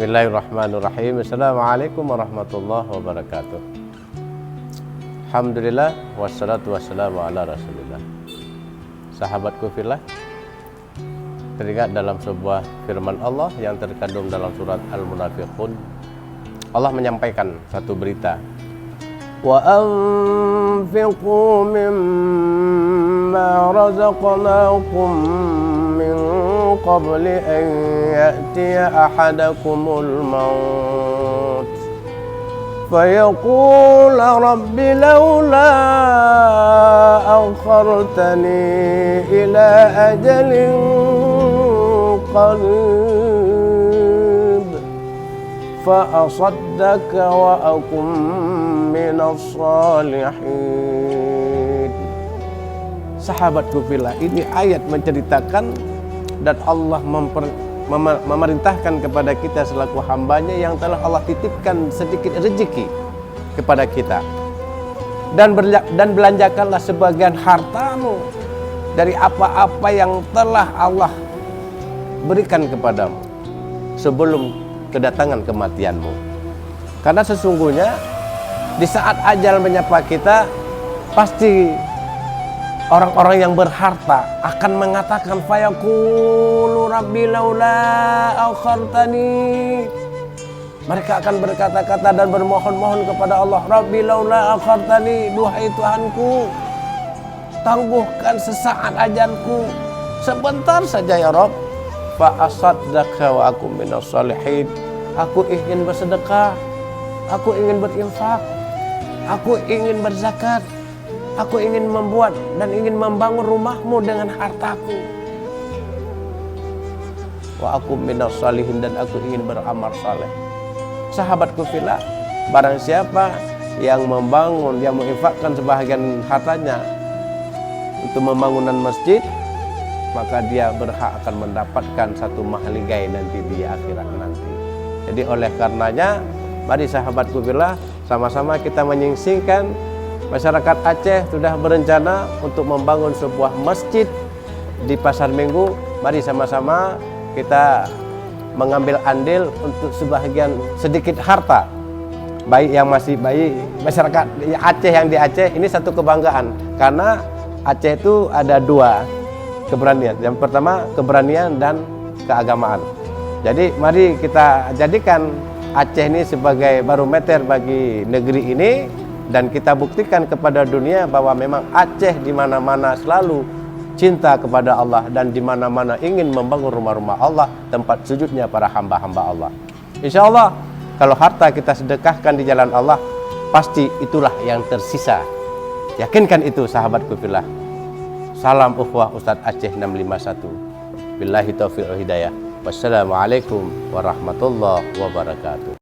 Bismillahirrahmanirrahim. Assalamualaikum warahmatullahi wabarakatuh. Alhamdulillah wassalatu wassalamu ala rasulillah. Sahabatku fillah, teringat dalam sebuah firman Allah yang terkandung dalam surat Al-Munafiqun. Allah menyampaikan satu berita. Wa anfiqu mimma razaqnakum min qabli an ya'tiya ahadakumul maut fayaqul rabbi laula akhartani ila ajalin qarib fa asaddaka wa akum minas salihin. Sahabatku fillah, ini ayat menceritakan dan Allah memerintahkan kepada kita selaku hambanya yang telah Allah titipkan sedikit rezeki kepada kita, dan belanjakanlah sebagian hartamu dari apa-apa yang telah Allah berikan kepadamu sebelum kedatangan kematianmu, karena sesungguhnya di saat ajal menyapa kita, pasti orang-orang yang berharta akan mengatakan fayaqulu rabbi laula akhartani. Mereka akan berkata-kata dan bermohon-mohon kepada Allah, rabbi laula akhartani, duhai Tuhanku, tangguhkan sesaat ajalku, sebentar saja ya Rabb. Fa asaddaka wa akum minas salihin. Aku ingin bersedekah, aku ingin berinfak, aku ingin berzakat, aku ingin membuat dan ingin membangun rumahmu dengan hartaku. Wa aku minas salihin, dan aku ingin beramal saleh. Sahabatku fillah, barang siapa yang membangun, yang menginfakkan sebahagian hartanya untuk pembangunan masjid, maka dia berhak akan mendapatkan satu mahligai nanti di akhirat nanti. Jadi oleh karenanya, mari sahabatku fillah, sama-sama kita menyingsingkan. Masyarakat Aceh sudah berencana untuk membangun sebuah masjid di Pasar Minggu. Mari sama-sama kita mengambil andil untuk sebahagian sedikit harta, baik yang masih baik masyarakat Aceh yang di Aceh. Ini satu kebanggaan, karena Aceh itu ada dua keberanian. Yang pertama keberanian dan keagamaan. Jadi mari kita jadikan Aceh ini sebagai barometer bagi negeri ini, dan kita buktikan kepada dunia bahwa memang Aceh di mana-mana selalu cinta kepada Allah, dan di mana-mana ingin membangun rumah-rumah Allah, tempat sujudnya para hamba-hamba Allah. Insya Allah kalau harta kita sedekahkan di jalan Allah, pasti itulah yang tersisa. Yakinkan itu sahabatku fillah. Salam ukhuwah Ustadz Aceh 651. Billahi taufiq wal hidayah. Wassalamualaikum warahmatullahi wabarakatuh.